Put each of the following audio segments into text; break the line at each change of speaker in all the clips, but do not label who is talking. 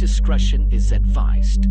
discretion is advised.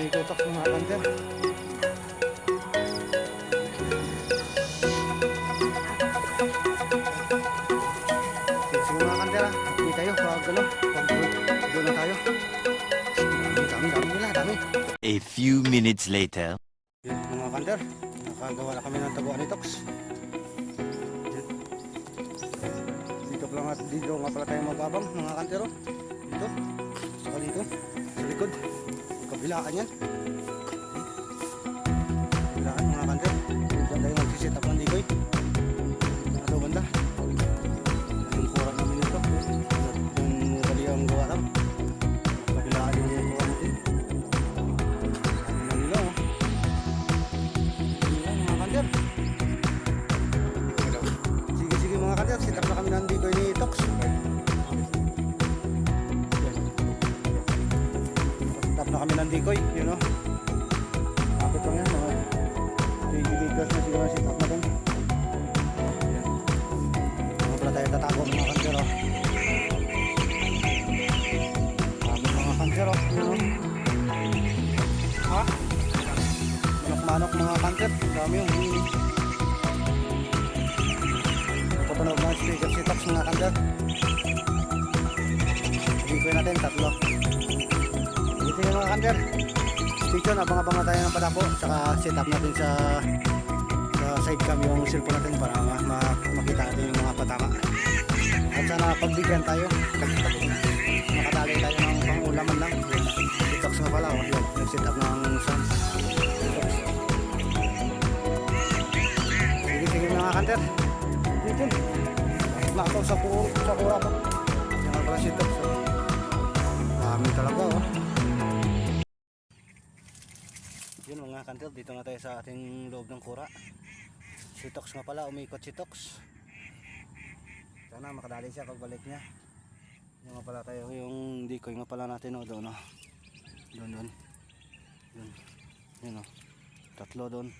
Itutok ng mga kanter. Sige mga kanter, hindi tayo pag ano, pag doon na tayo. Dami nila, dami.
A few minutes later.
Yun, mga kanter, nakagawa na kami ng taguan ni Tox. Yun. Dito nga pala tayo mag-abang mga kantero. Dito, saka dito, sa likod. Kabilaan yan. Kabilaan mga kanter. Dito tayo mag-set up ng dikoy. Nasa banda. Yung kurang namin ito. Yung dali ang gawa lang. Kabilaan yung gawa natin. Manila oh. Mga kanter. Sige mga kanter, set up na kami ng dikoy ni Tox. Set up na kami ng dikoy, you know. Kapit lang yan, mga 20 meters na siguro set up natin. Mga pala tayo tatago mga kanter oh. Kapit mga kanter oh, you know. Ha? Manok-manok mga kanter, dami yung tunog ng speaker si Tox mga kanter. Dikoy natin, tatlo. Sige mga kanter. Stay tuned, abang-abang na tayo ng padapo. Saka set up natin sa side cam yung cellphone natin para makita natin yung mga patama. At sana pagbigyan tayo. Makatali tayo ng pangulaman lang. Si Tox nga pala, yun, nag-set up ng sounds. Sige mga kanter. Dito. Nakaw sa kura pa. Yan ang pala si Tox. Dami talaga oh. Yun mga kanter, dito na tayo sa ating loob ng kura. Si Tox nga pala, umikot si Tox. Sana makadali siya pagbalik niya. Yan nga pala tayo, yung decoy nga pala natin oh, doon oh. Doon. Yun oh. Tatlo doon.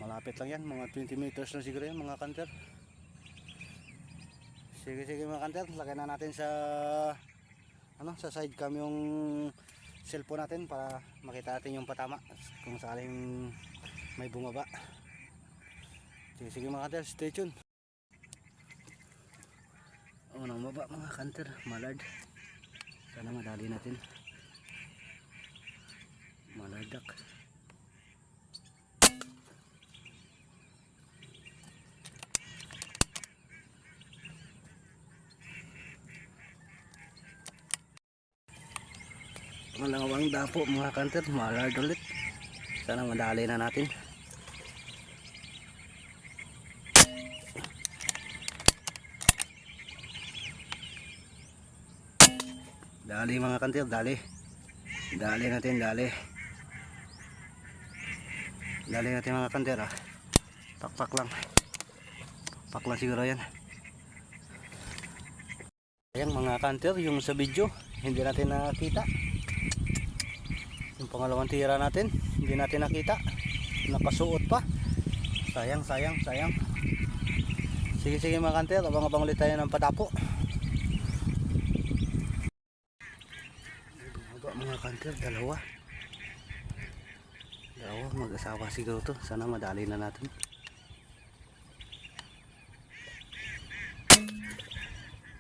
Malapit lang yan, mga 20 meters lang siguro yan mga kanter. Sige mga kanter, lagay na natin sa sa side cam yung cellphone natin para makita natin yung patama kung sakaling may bumaba. Sige mga kanter, stay tuned. Unang baba mga kanter, malard. Sana madali natin. Malardak. Malawang dapo mga kanter, malard ulit. Sana madali na natin. Dali mga kanter, dali. Dali natin mga kanter ah. Pakpak lang siguro yan. Ayan mga kanter, yung sa video hindi natin nakita. Yung pangalawang tira natin, hindi natin nakita. Nakasuot pa. Sayang. Sige mga kanter, abang-abang ulit tayo ng padapo. Mga kanter, dalawa mag-asawa siguro to. Sana madali na natin.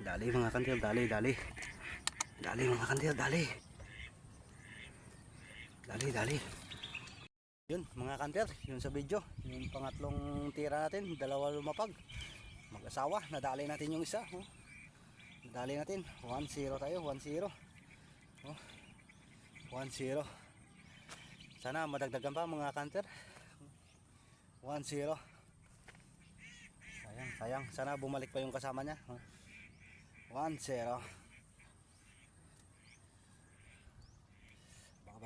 Dali mga kanter, dali mga kanter, dali. Yun mga kanter, yun sa video, yung pangatlong tira natin, dalawa lumapag, mag-asawa. Nadali natin yung isa oh. Nadali natin, 1-0 tayo, 1-0 oh. 1-0. Sana madagdagan pa mga kanter. 1-0. Sayang, sana bumalik pa yung kasama niya oh. 1-0.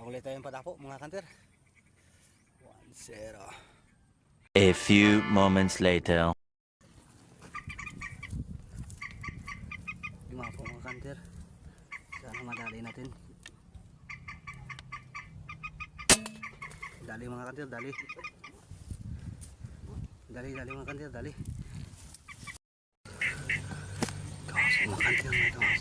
Ulit tayong padapo mga kanter. 1-0.
A few moments later.
Lima po mga kanter. Sana madali natin. Dali mga kanter, dali mga kanter, dali. Tawas mga kanter, tawas.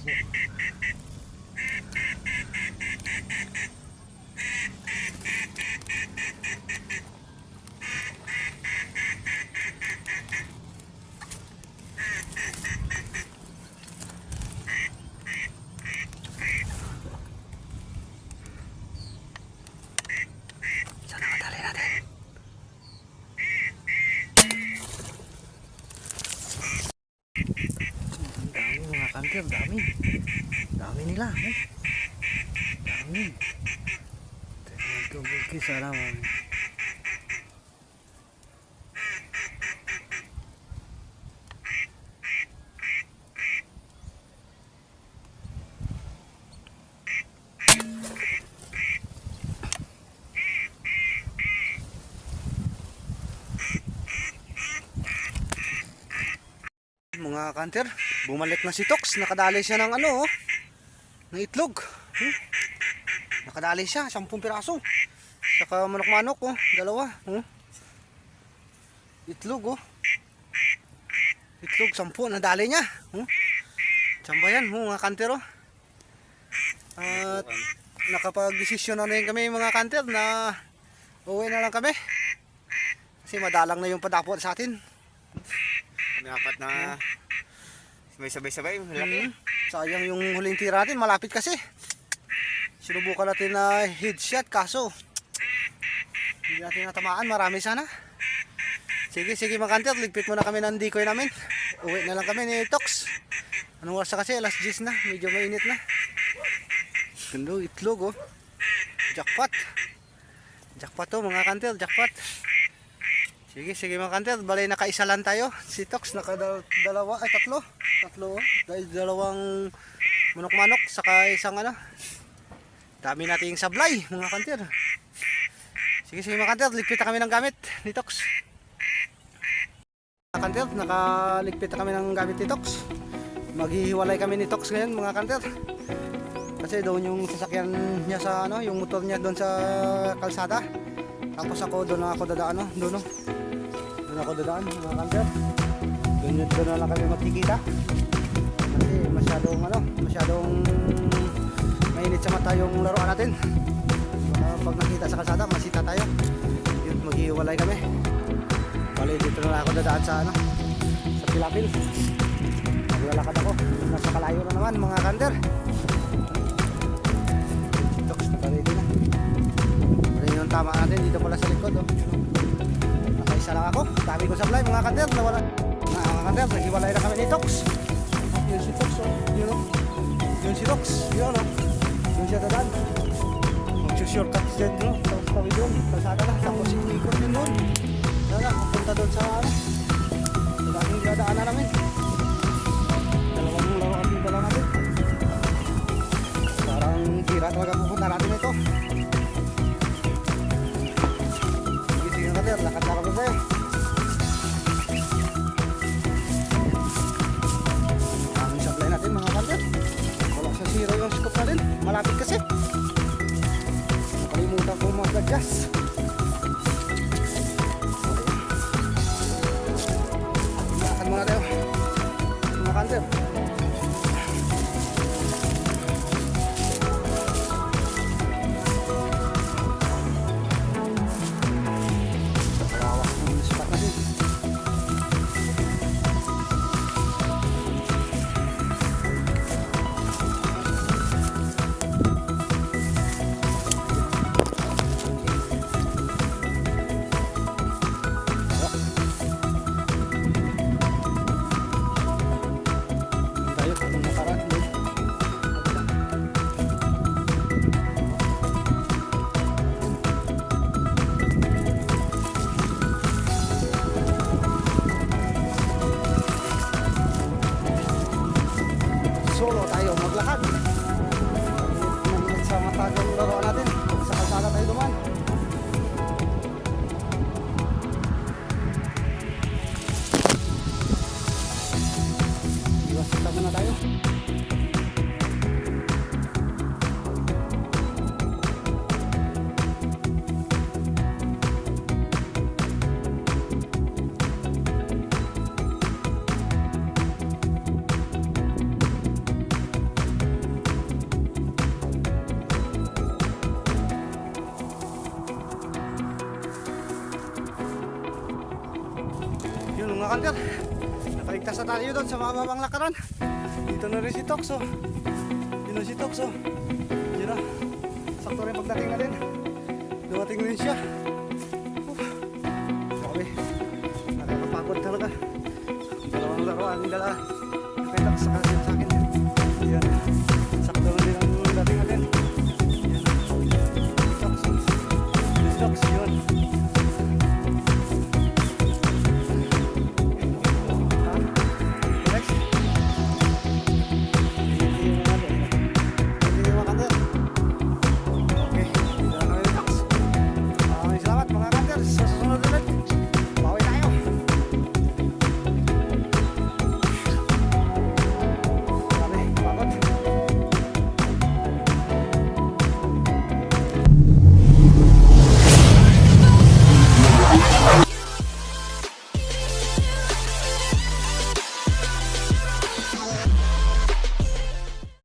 hunter, dami. Dami nila. Dami. Double kiss, alam mo. Mga kanter, bumalik na si Tox. Nakadali siya ng ano, ng itlog. Nakadali siya, 10 piraso. Saka manok-manok, dalawa. Itlog, itlog, 10, nadali niya. Tsamba yan, mga kanter. At nakapag-desisyon na rin kami mga kanter na uwi na lang kami. Kasi madalang na yung padapo sa atin.
Dapat na may sabay-sabay. Malaki.
Sayang yung huling tira natin, malapit kasi. Sinubukan natin na headshot kaso hindi natin natamaan, marami sana. Sige mga kanter, ligpit muna kami ng decoy namin. Uwi na lang kami ni Tox. Anong oras na kasi? Alas 10 na, medyo mainit na. Ganda, itlog Jackpot. Jackpot mga kanter, jackpot. Sige mga kanter, balay nakaisa lang tayo. Si Tox nakadalawa, ay tatlo. Dahil dalawang manok-manok, saka isang dami nating sablay mga kanter. Sige mga kanter, ligpit na kami ng gamit ni Tox. Mga kanter, nakaligpit na kami ng gamit ni Tox. Maghihiwalay kami ni Tox ngayon mga kanter. Kasi doon yung sasakyan niya sa yung motor niya doon sa kalsada. Tapos ako doon ako dadaan doon ako dadaan mga kanter. Doon na lang kami magkikita. Kasi masyadong mainit sa mata yung laruan natin. Pag nakita sa kalsada, masita tayo. Yun, maghiwalay kami. Bali dito na lang ako dadaan sa sa Pilapil. Maglalakad ako. Nasa kalayo na naman mga kanter. Tox na ready na. Bali yung tama natin dito pala sa likod. Nakaisa lang ako. Dami ko sablay mga kanter. Nawala. Mga kanter, naghiwalay na kami ni Tox. Yun si Tox. Yun si Tox. Yun siya dadaan. Mag-shortcut siya doon. Tapos kami doon. Kalsada na. Tapos ikot din doon. Punta doon sa dating dinadaanan namin. Dalawang laruan din dala natin. Parang hira talaga pupunta natin ito. Sige na kader, lakad na kami tayo. Ang sablay natin mga kader. Wala sa zero yung scope natin. Malapit kasi. Nakalimutan ko mag-adjust. Muna tayo mga kanter. Parawak ng spot natin. Solo tayo maglakad. Sa matagang laruan natin. Sa kalsada tayo duman. Iwas muna tayo. Yun mga kanter, nakaligtas na tayo doon sa mababang lakaran. Dito na rin si Tox. Yun na si Tox. Yun na, sakto rin pagdating na rin. Dumating rin siya. Grabe, nakakapagod talaga. Dalawang laruan, dala.